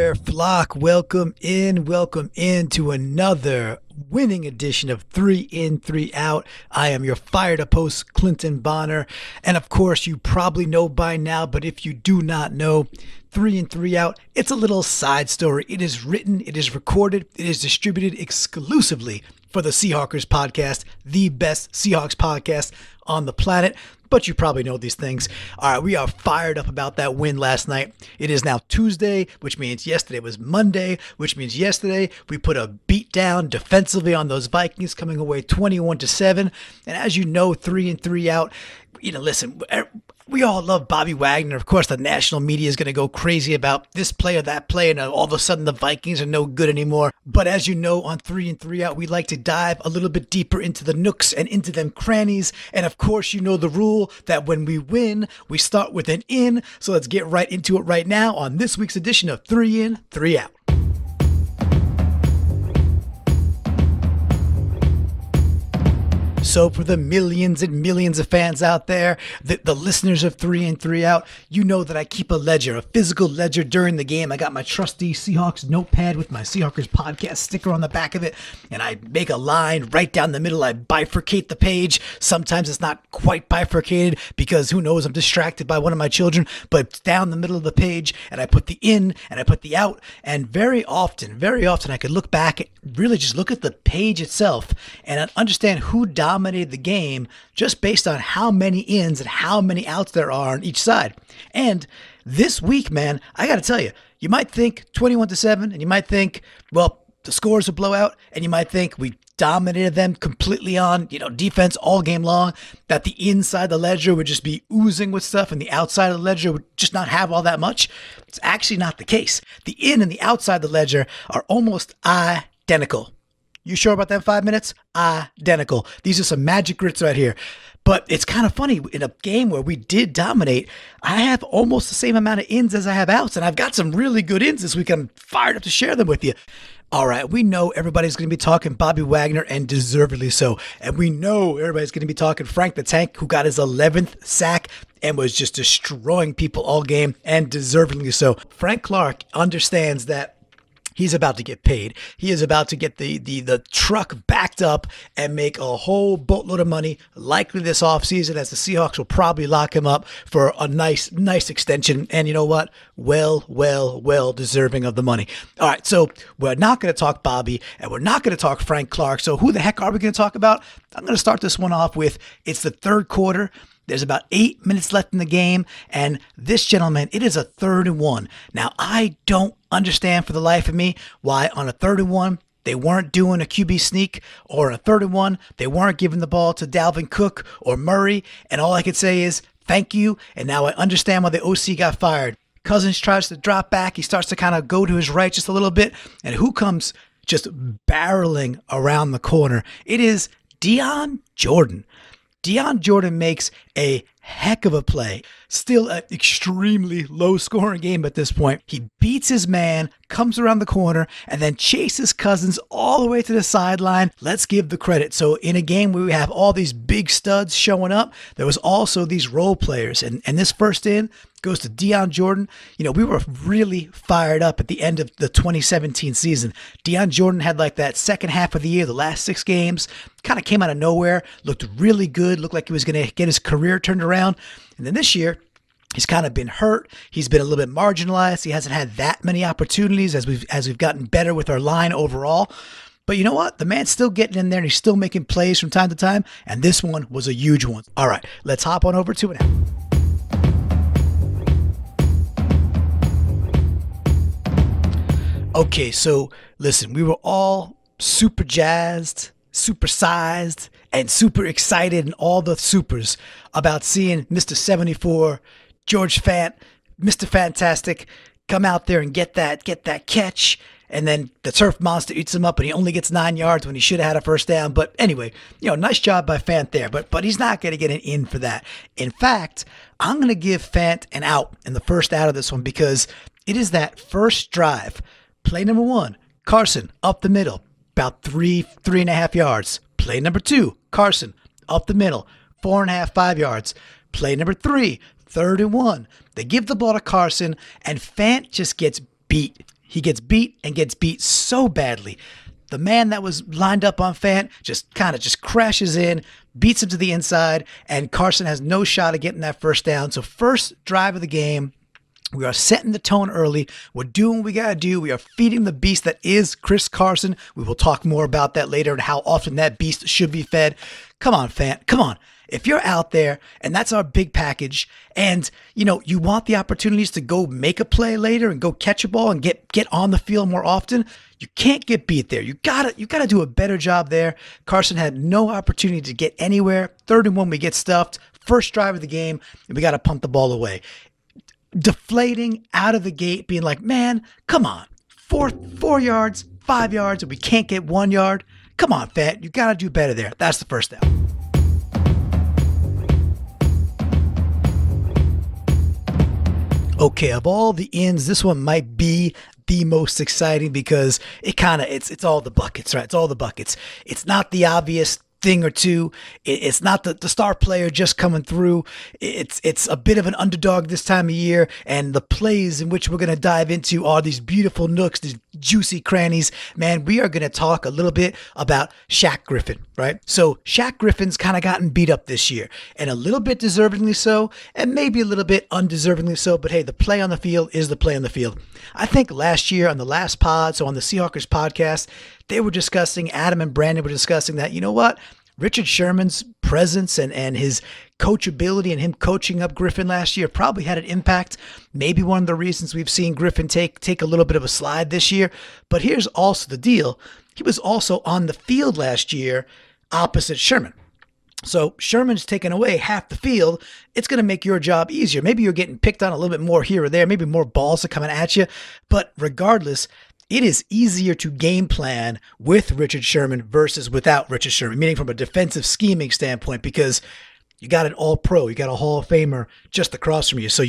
there, flock. Welcome in to another winning edition of 3 in, 3 out. I am your fired up host, Clinton Bonner. And of course, you probably know by now, but if you do not know, 3 in, 3 out, it's a little side story. It is written, it is recorded, it is distributed exclusively for the Seahawks podcast, the best Seahawks podcast on the planet. But you probably know these things. All right, we are fired up about that win last night. It is now Tuesday, which means yesterday was Monday, which means yesterday we put a beat down defensively on those Vikings, coming away 21-7. And as you know, 3 in, 3 out. Listen, we all love Bobby Wagner. Of course, the national media is going to go crazy about this play or that play, and all of a sudden the Vikings are no good anymore. But as you know, on 3 in, 3 out, we like to dive a little bit deeper into the nooks and into them crannies. And of course, you know the rule that when we win, we start with an in. So let's get right into it right now on this week's edition of 3 in, 3 out. So for the millions and millions of fans out there, the listeners of 3 in, 3 out, you know that I keep a ledger, a physical ledger during the game. I got my trusty Seahawks notepad with my Seahawks podcast sticker on the back of it, and I make a line right down the middle. I bifurcate the page. Sometimes it's not quite bifurcated because who knows, I'm distracted by one of my children, but it's down the middle of the page, and I put the in and I put the out, and very often I could look back, really just look at the page itself and understand who dominated the game just based on how many ins and how many outs there are on each side. And this week, man, I got to tell you, you might think 21-7, and you might think, well, the score's a blowout, and you might think we dominated them completely on, defense all game long, that the inside the ledger would just be oozing with stuff and the outside of the ledger would just not have all that much. It's actually not the case. The in and the outside the ledger are almost identical. You sure about that 5 minutes? Identical. These are some magic grits right here. But it's kind of funny, in a game where we did dominate, I have almost the same amount of ins as I have outs, and I've got some really good ins this week. I'm fired up to share them with you. All right, we know everybody's going to be talking Bobby Wagner, and deservedly so. And we know everybody's going to be talking Frank the Tank, who got his 11th sack and was just destroying people all game, and deservedly so. Frank Clark understands that he's about to get paid. He is about to get the truck backed up and make a whole boatload of money, likely this offseason, as the Seahawks will probably lock him up for a nice extension. And you know what? Well deserving of the money. All right, so we're not going to talk Bobby, and we're not going to talk Frank Clark. So who the heck are we going to talk about? I'm going to start this one off with, it's the third quarter. There's about 8 minutes left in the game, and this gentleman, it is a 3rd and 1. Now, I don't understand for the life of me why on a 3rd and 1 they weren't doing a QB sneak, or on a 3rd and 1 they weren't giving the ball to Dalvin Cook or Murray, and all I could say is thank you, and now I understand why the OC got fired. Cousins tries to drop back. He starts to kind of go to his right just a little bit, and who comes just barreling around the corner? It is Dion Jordan. Dion Jordan makes a heck of a play. Still an extremely low-scoring game at this point. He beats his man, comes around the corner, and then chases Cousins all the way to the sideline. Let's give the credit. So in a game where we have all these big studs showing up, there was also these role players. And this first in goes to Dion Jordan. We were really fired up at the end of the 2017 season. Dion Jordan had like that second half of the year, the last 6 games, kind of came out of nowhere, looked really good, looked like he was going to get his career turned around. And then this year, he's kind of been hurt. He's been a little bit marginalized. He hasn't had that many opportunities as we've gotten better with our line overall. But you know what? The man's still getting in there, and he's still making plays from time to time. And this one was a huge one. All right, let's hop on over to it now. Okay, so listen, we were all super jazzed, super sized, and super excited, and all the supers about seeing Mr. 74, George Fant, Mr. Fantastic, come out there and get that catch. And then the turf monster eats him up, and he only gets 9 yards when he should have had a first down. But anyway, nice job by Fant there. But he's not going to get an in for that. In fact, I'm going to give Fant an out in the first out of this one, because it is that first drive. Play number 1, Carson up the middle, about 3.5 yards. Play number 2, Carson up the middle, 4.5, 5 yards. Play number 3, 3rd and 1. They give the ball to Carson, and Fant just gets beat. he gets beat and gets beat so badly. The man that was lined up on Fant just crashes in, beats him to the inside, and Carson has no shot at getting that first down. So first drive of the game, we are setting the tone early. We're doing what we got to do. We are feeding the beast that is Chris Carson. We will talk more about that later and how often that beast should be fed. Come on, Fant. Come on. If you're out there and that's our big package and, you want the opportunities to go make a play later and go catch a ball and get on the field more often, you can't get beat there. You gotta do a better job there. Carson had no opportunity to get anywhere. 3rd and 1, we get stuffed. First drive of the game, and we got to punt the ball away. Deflating out of the gate, being like, man, come on. 4 yards, 5 yards, and we can't get 1 yard. Come on, Fant. You got to do better there. That's the first down. Okay, of all the ends, this one might be the most exciting because it's all the buckets, right? It's all the buckets. It's not the obvious thing or two. It's not the star player just coming through. It's a bit of an underdog this time of year, and the plays in which we're going to dive into are these beautiful nooks, these juicy crannies. Man, we are going to talk a little bit about Shaq Griffin, right? So Shaq Griffin's kind of gotten beat up this year, and a little bit deservingly so, and maybe a little bit undeservingly so, but hey, the play on the field is the play on the field. I think last year on the last pod, so on the Seahawks podcast, they were discussing, Adam and Brandon were discussing that, you know what? Richard Sherman's presence and his coachability and him coaching up Griffin last year probably had an impact. Maybe one of the reasons we've seen Griffin take a little bit of a slide this year. But here's also the deal. He was also on the field last year opposite Sherman. So Sherman's taken away half the field. It's going to make your job easier. Maybe you're getting picked on a little bit more here or there. Maybe more balls are coming at you. But regardless, it is easier to game plan with Richard Sherman versus without Richard Sherman, meaning from a defensive scheming standpoint, because you got an all-pro, you got a Hall of Famer just across from you. So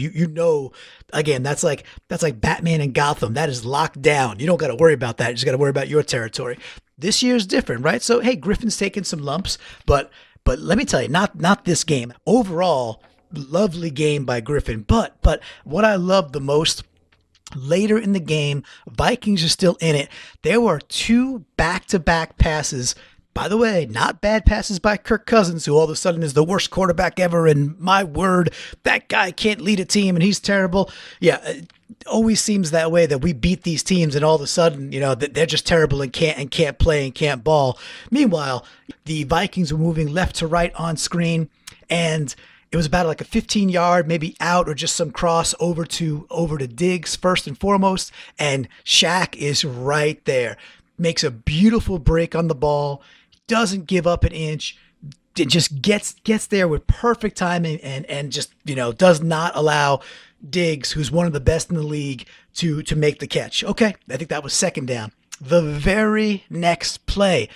again, that's like Batman in Gotham. That is locked down. You don't got to worry about that. You just got to worry about your territory. This year's different, right? So, hey, Griffin's taking some lumps, but let me tell you, not this game. Overall, lovely game by Griffin. But what I love the most, later in the game, Vikings are still in it. There were 2 back-to-back passes. By the way, not bad passes by Kirk Cousins, who all of a sudden is the worst quarterback ever. And my word, that guy can't lead a team and he's terrible. Yeah, it always seems that way, that we beat these teams and all of a sudden, they're just terrible and can't play and can't ball. Meanwhile, the Vikings were moving left to right on screen, and it was about like a 15-yard, maybe out or just some cross over to Diggs first and foremost. And Shaq is right there. Makes a beautiful break on the ball. Doesn't give up an inch. It just gets there with perfect timing and just, does not allow Diggs, who's one of the best in the league, to make the catch. Okay, I think that was 2nd down. The very next play,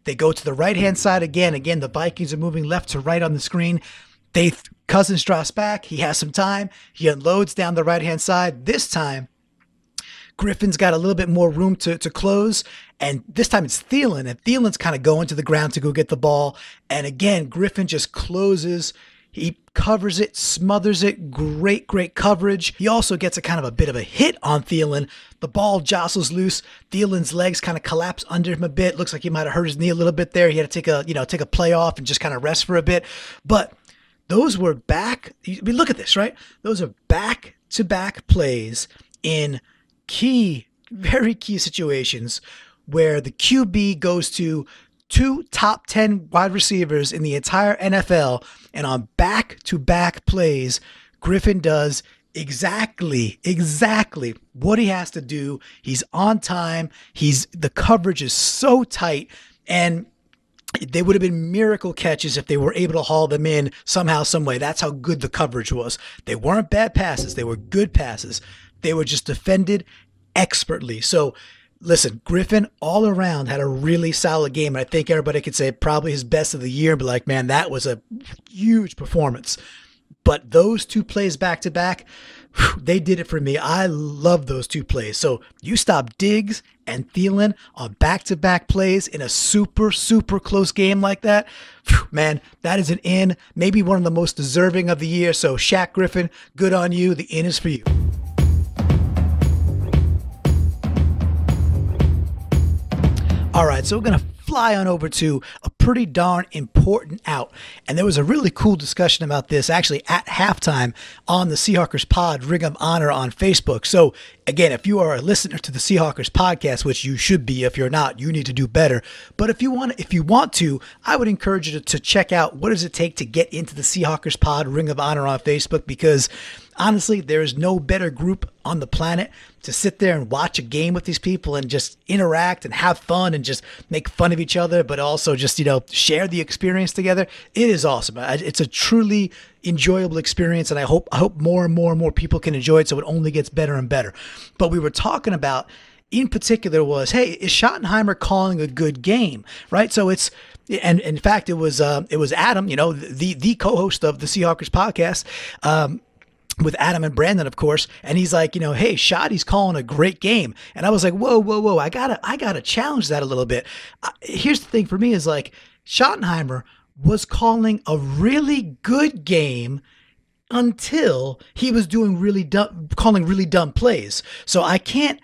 they go to the right-hand side again. Again, the Vikings are moving left to right on the screen. Cousins drops back. He has some time. He unloads down the right-hand side. This time, Griffin's got a little bit more room to close. And this time it's Thielen. And Thielen's kind of going to the ground to go get the ball. And again, Griffin just closes. He covers it, smothers it. Great coverage. He also gets a kind of a bit of a hit on Thielen. The ball jostles loose. Thielen's legs kind of collapse under him a bit. Looks like he might have hurt his knee a little bit there. He had to take a play off and just kind of rest for a bit. But those were look at this, right? Those are back-to-back plays in very key situations where the QB goes to 2 top 10 wide receivers in the entire NFL, and on back-to-back plays, Griffin does exactly what he has to do. He's on time. The coverage is so tight, and they would have been miracle catches if they were able to haul them in somehow, some way. That's how good the coverage was. They weren't bad passes. They were good passes. They were just defended expertly. So listen, Griffin all around had a really solid game. And I think everybody could say probably his best of the year and be like, man, that was a huge performance. But those 2 plays back to back, they did it for me. I love those 2 plays. So you stop Diggs and Thielen on back-to-back plays in a super close game like that. Man, that is an in. Maybe one of the most deserving of the year. So Shaq Griffin, good on you. The in is for you. All right, so we're going to fly on over to a pretty darn important out. And there was a really cool discussion about this actually at halftime on the Seahawkers Pod Ring of Honor on Facebook. So again, if you are a listener to the Seahawkers podcast, which you should be, if you're not, you need to do better. But if you want to, I would encourage you to check out what does it take to get into the Seahawkers Pod Ring of Honor on Facebook, because honestly, there is no better group on the planet to sit there and watch a game with these people and just interact and have fun and just make fun of each other, but also just, share the experience together. It is awesome. It's a truly enjoyable experience, and I hope more and more people can enjoy it, so it only gets better and better. But we were talking about, in particular, was, hey, is Schottenheimer calling a good game, right? So it's, and in fact, it was Adam, the co-host of the Seahawkers podcast, with Adam and Brandon, of course, and he's like, hey, Shotty's calling a great game. And I was like, whoa, I gotta challenge that a little bit. Here's the thing for me is like, Schottenheimer was calling a really good game until he was doing calling really dumb plays. So I can't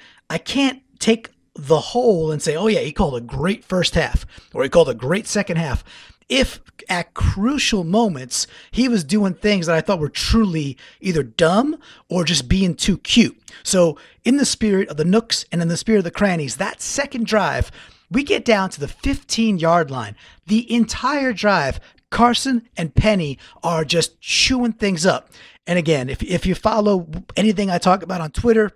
take the whole and say, oh yeah, he called a great first half or he called a great second half, if at crucial moments he was doing things that I thought were truly either dumb or just being too cute. So in the spirit of the nooks and in the spirit of the crannies, that second drive, we get down to the 15-yard line. The entire drive, Carson and Penny are just chewing things up. And again, if you follow anything I talk about on Twitter,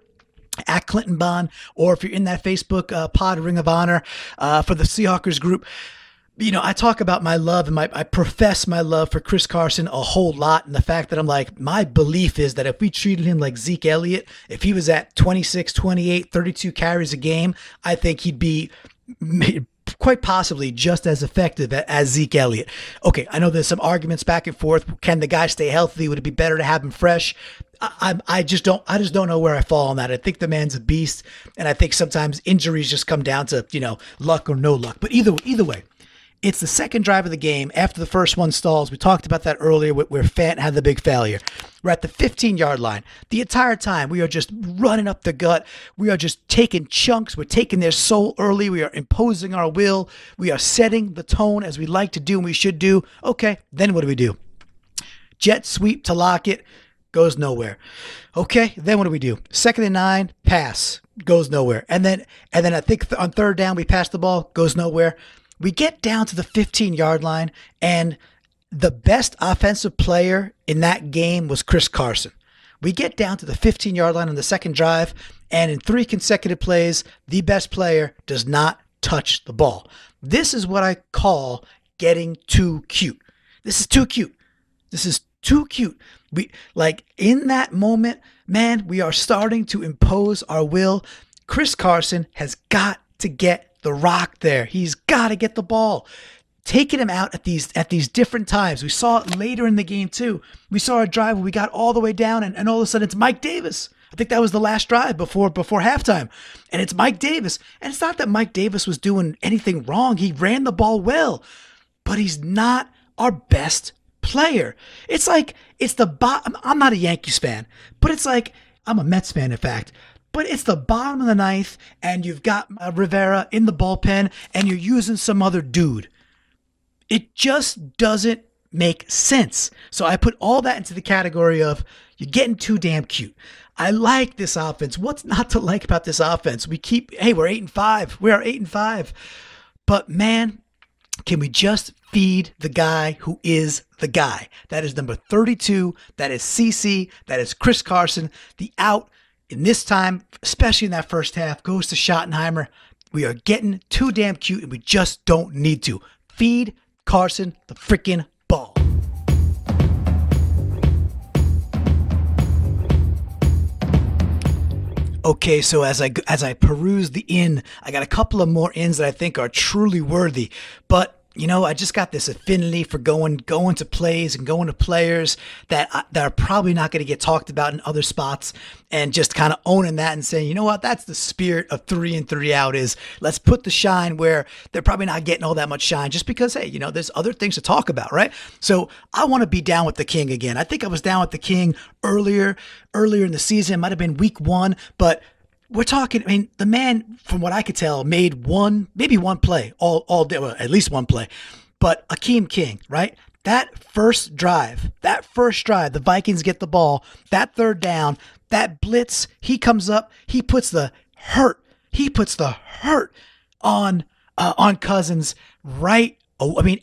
at Clinton Bond, or if you're in that Facebook pod Ring of Honor for the Seahawkers group, I talk about my love and I profess my love for Chris Carson a whole lot. And the fact that I'm like, my belief is that if we treated him like Zeke Elliott, if he was at 26, 28, 32 carries a game, I think he'd be quite possibly just as effective as Zeke Elliott. Okay, I know there's some arguments back and forth. Can the guy stay healthy? Would it be better to have him fresh? I just don't know where I fall on that. I think the man's a beast, and I think sometimes injuries just come down to, luck or no luck. But either way, it's the second drive of the game after the first one stalls. We talked about that earlier where Fant had the big failure. We're at the 15-yard line. The entire time, we are just running up the gut. We are just taking chunks. We're taking their soul early. We are imposing our will. We are setting the tone as we like to do and we should do. Okay, then what do? Jet sweep to Lockett. Goes nowhere. Okay, then what do? Second and 9, pass. Goes nowhere. And then I think on third down, we pass the ball. Goes nowhere. We get down to the 15-yard line, and the best offensive player in that game was Chris Carson. We get down to the 15-yard line on the second drive, and in 3 consecutive plays, the best player does not touch the ball. This is what I call getting too cute. This is too cute. We in that moment, man, we are starting to impose our will. Chris Carson has got to get the rock there. He's got to get the ball. Taking him out at these different times. We saw it later in the game too. We saw a drive where we got all the way down and all of a sudden it's Mike Davis. I think that was the last drive before halftime. And it's Mike Davis. And it's not that Mike Davis was doing anything wrong. He ran the ball well. But he's not our best player. It's like, I'm not a Yankees fan, but it's like, I'm a Mets fan, in fact. But it's the bottom of the ninth, and you've got Rivera in the bullpen, and you're using some other dude. It just doesn't make sense. So I put all that into the category of you're getting too damn cute. I like this offense. What's not to like about this offense? We're 8-5. We are 8-5. But man, can we just feed the guy who is the guy? That is number 32. That is CC. That is Chris Carson. The out in this time, especially in that first half, goes to Schottenheimer. We are getting too damn cute, and we just don't need to. Feed Carson the freaking ball. Okay, so as I peruse the in, I got a couple of more ins that I think are truly worthy, but I just got this affinity for going to plays and going to players that are probably not going to get talked about in other spots, and just kind of owning that and saying, you know what, that's the spirit of 3 and 3 out, is let's put the shine where they're probably not getting all that much shine, just because, hey, there's other things to talk about, right? So I want to be down with the King again. I think I was down with the King earlier in the season. It might have been week 1, but We're talking, I mean, the man, from what I could tell, made maybe one play all day, well, at least one play. But Akeem King, right? That first drive, the Vikings get the ball, that third down, that blitz, he comes up, he puts the hurt on Cousins right,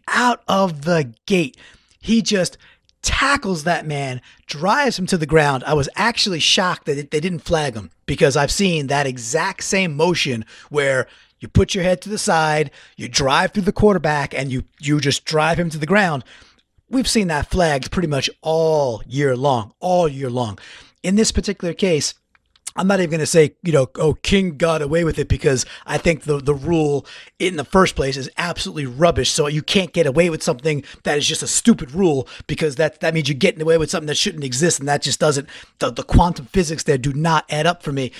out of the gate. He just tackles that man, drives him to the ground. I was actually shocked that they didn't flag him, because I've seen that exact same motion where you put your head to the side, you drive through the quarterback, and you just drive him to the ground. We've seen that flagged pretty much all year long. In this particular case, I'm not even going to say, King got away with it, because I think the rule in the first place is absolutely rubbish. So you can't get away with something that is just a stupid rule, because that means you're getting away with something that shouldn't exist. And that just doesn't, the quantum physics there do not add up for me.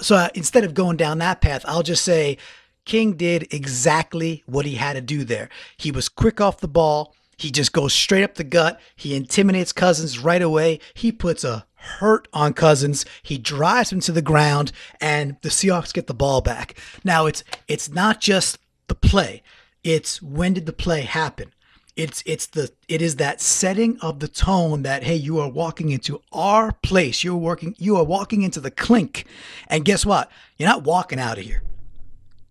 So instead of going down that path, I'll just say King did exactly what he had to do there. He was quick off the ball. He just goes straight up the gut. He intimidates Cousins right away. He puts a hurt on Cousins. He drives him to the ground, and the Seahawks get the ball back. Now, it's not just the play. It's when did the play happen? It is that setting of the tone that, hey, you are walking into our place. You are walking into the clink. And guess what? You're not walking out of here.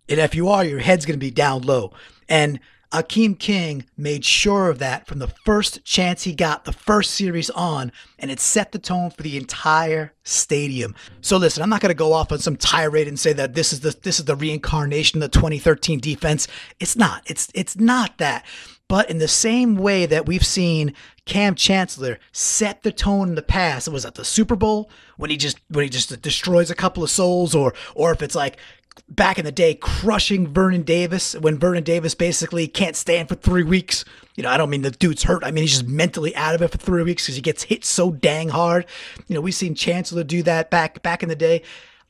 And if you are, your head's going to be down low. And Akeem King made sure of that from the first chance he got, the first series on, and it set the tone for the entire stadium. So listen, I'm not going to go off on some tirade and say that this is the reincarnation of the 2013 defense. It's not. It's not that. But in the same way that we've seen Cam Chancellor set the tone in the past, it was at the Super Bowl when he just destroys a couple of souls, or if it's like back in the day, crushing Vernon Davis, when Vernon Davis basically can't stand for 3 weeks. I don't mean the dude's hurt. I mean, he's just mentally out of it for 3 weeks because he gets hit so dang hard. We've seen Chancellor do that back in the day.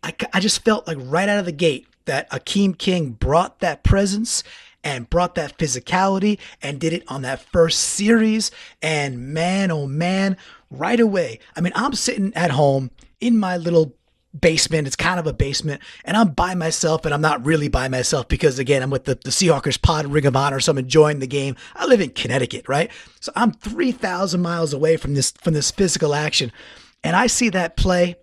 I just felt like right out of the gate that Akeem King brought that presence and brought that physicality and did it on that first series. And man, oh man, right away. I'm sitting at home in my little basement. It's kind of a basement, and I'm by myself, and I'm not really by myself because, again, I'm with the Seahawkers pod Ring of Honor, so I'm enjoying the game. I live in Connecticut, right? So I'm 3,000 miles away from this physical action, and I see that play,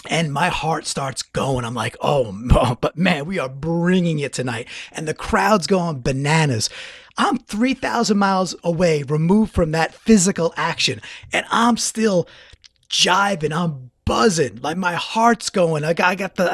and my heart starts going. I'm like, oh, but man, we are bringing it tonight, and the crowd's going bananas. I'm 3,000 miles away, removed from that physical action, and I'm still jiving. I'm buzzing, like my heart's going. I got the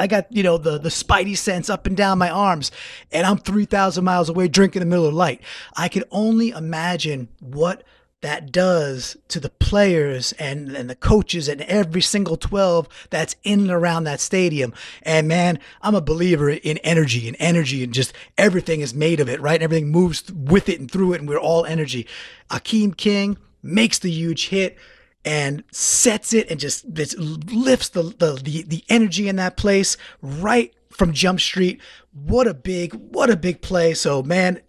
spidey sense up and down my arms, and I'm 3,000 miles away drinking the Miller Lite. I can only imagine what that does to the players and the coaches and every single 12 that's in and around that stadium. And man, I'm a believer in energy, and just everything is made of it, right? Everything moves with it and through it, and we're all energy. Akeem King makes the huge hit and sets it, and just lifts the energy in that place right from Jump Street. What a big play. So man,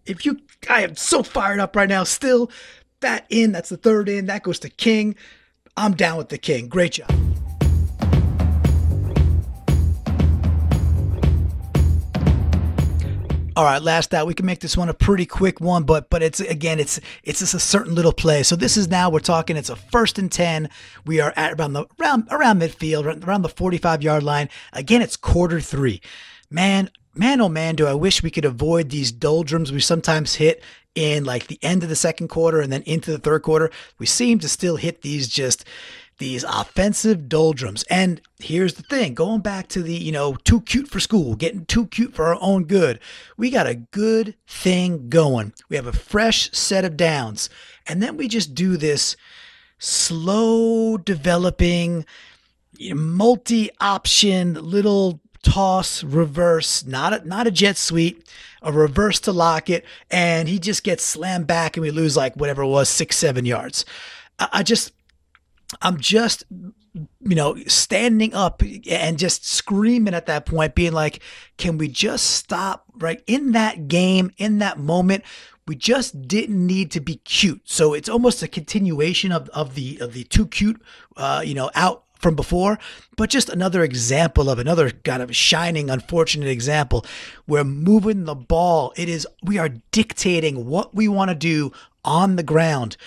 I am so fired up right now. Still, that's the third in, that goes to King. I'm down with the King. Great job. All right, last out. We can make this one a pretty quick one, but it's just a certain little play. So this is now, we're talking, it's a 1st and 10. We are at around midfield, around the 45-yard line. Again, it's quarter 3. Man, oh man, do I wish we could avoid these doldrums we sometimes hit in like the end of the second quarter and then into the third quarter. We seem to still hit these offensive doldrums. And here's the thing, going back to the, too cute for school, getting too cute for our own good. We got a good thing going. We have a fresh set of downs. And then we just do this slow developing, multi-option little toss reverse, not a jet sweep, a reverse to Lockett, and he just gets slammed back and we lose like whatever it was, 6-7 yards. I'm just, standing up and just screaming at that point, being like, can we just stop right in that game, in that moment? We just didn't need to be cute. So it's almost a continuation of the too cute, out from before, but just another example of another kind of shining, unfortunate example where moving the ball, we are dictating what we want to do on the ground.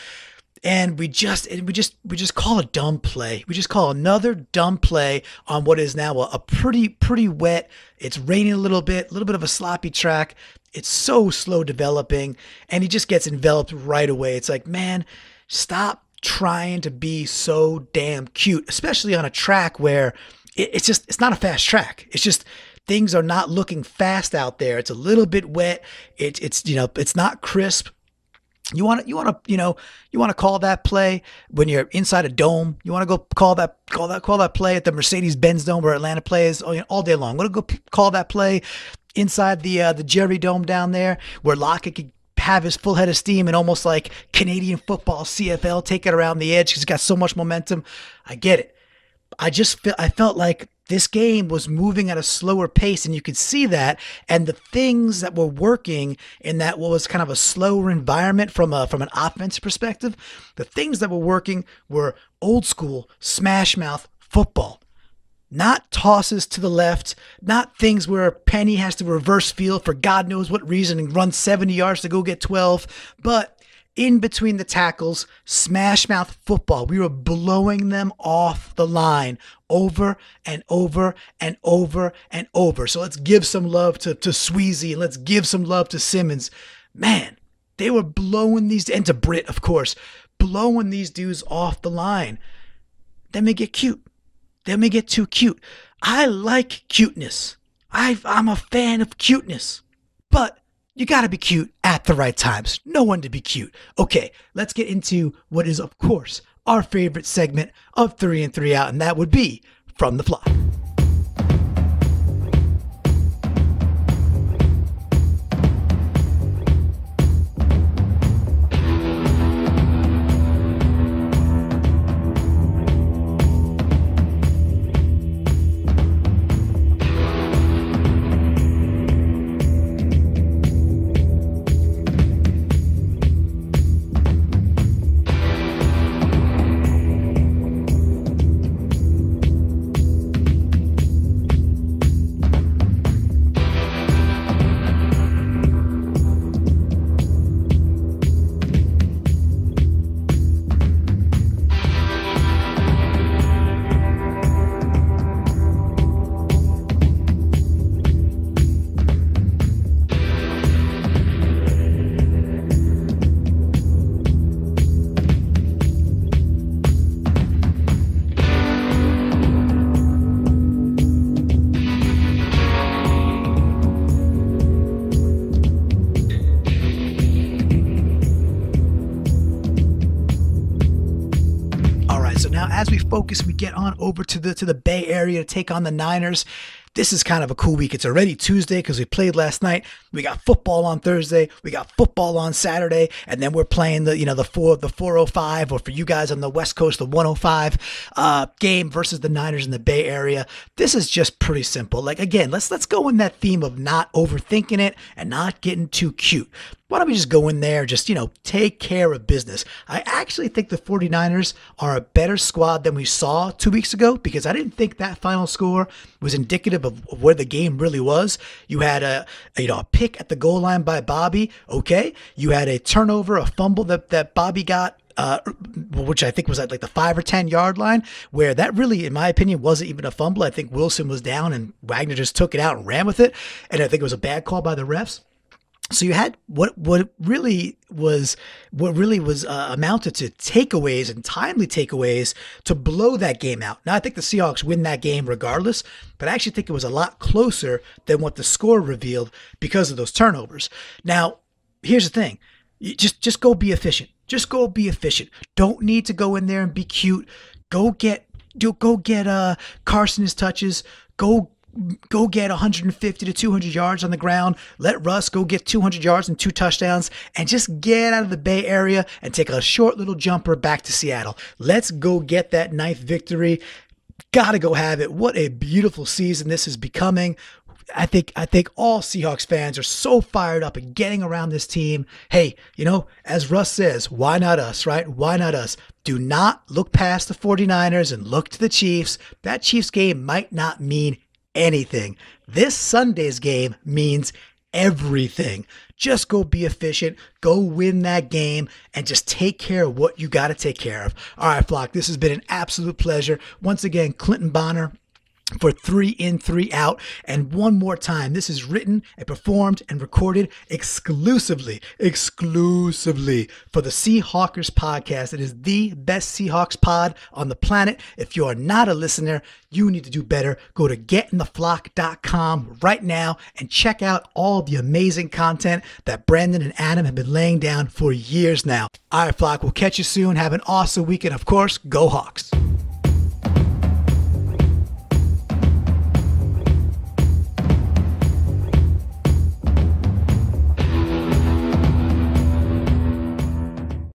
And we just call a dumb play. We just call another dumb play on what is now a pretty wet. It's raining a little bit of a sloppy track. It's so slow developing, and he just gets enveloped right away. It's like, man, stop trying to be so damn cute, especially on a track where it's not a fast track. It's just things are not looking fast out there. It's a little bit wet. It's not crisp. You want to call that play when you're inside a dome. You want to go call that play at the Mercedes-Benz Dome where Atlanta plays all day long. Want to go call that play inside the Jerry Dome down there where Lockett could have his full head of steam and almost like Canadian football CFL take it around the edge because he's got so much momentum. I get it. I felt like this game was moving at a slower pace, and you could see that. And the things that were working in that what was kind of a slower environment from an offensive perspective, the things that were working were old school smash mouth football. Not tosses to the left, not things where Penny has to reverse field for God knows what reason and run 70 yards to go get 12, but in between the tackles, smash mouth football. We were blowing them off the line over and over and over and over. So let's give some love to Sweezy, and let's give some love to Simmons. Man, they were blowing these, and to Britt, of course, blowing these dudes off the line. Then they get cute. Then they get too cute. I like cuteness. I'm a fan of cuteness. But you got to be cute at the right times. Know when to be cute. Okay, let's get into what is, of course, our favorite segment of 3 and 3 Out, and that would be From the Fly. As we focus, we get on over to the Bay Area to take on the Niners. This is kind of a cool week. It's already Tuesday because we played last night. We got football on Thursday. We got football on Saturday, and then we're playing the 405, or for you guys on the West Coast, the 105 game versus the Niners in the Bay Area. This is just pretty simple. Like, again, let's go in that theme of not overthinking it and not getting too cute. Why don't we just go in there, just, take care of business? I actually think the 49ers are a better squad than we saw 2 weeks ago, because I didn't think that final score was indicative of where the game really was. You had a pick at the goal line by Bobby. Okay. You had a turnover, a fumble that Bobby got, which I think was at like the 5 or 10 yard line, where that really, in my opinion, wasn't even a fumble. I think Wilson was down and Wagner just took it out and ran with it. And I think it was a bad call by the refs. So you had what really was amounted to takeaways and timely takeaways to blow that game out. Now, I think the Seahawks win that game regardless, but I actually think it was a lot closer than what the score revealed because of those turnovers. Now, here's the thing. You just go be efficient. Just go be efficient. Don't need to go in there and be cute. Go get Carson his touches. Go get 150 to 200 yards on the ground. Let Russ go get 200 yards and 2 touchdowns, and just get out of the Bay Area and take a short little jumper back to Seattle. Let's go get that 9th victory. Gotta go have it. What a beautiful season this is becoming. I think all Seahawks fans are so fired up and getting around this team. Hey, as Russ says, why not us, right? Why not us? Do not look past the 49ers and look to the Chiefs. That Chiefs game might not mean anything. This Sunday's game means everything. Just go be efficient, go win that game, and just take care of what you got to take care of. All right, Flock, this has been an absolute pleasure. Once again, Clinton Bonner for 3 In, 3 Out. And one more time, this is written and performed and recorded exclusively for the Seahawkers podcast. It is the best Seahawks pod on the planet. If you are not a listener, you need to do better. Go to getintheflock.com right now and check out all the amazing content that Brandon and Adam have been laying down for years now. All right, Flock, we'll catch you soon. Have an awesome weekend. Of course, go Hawks.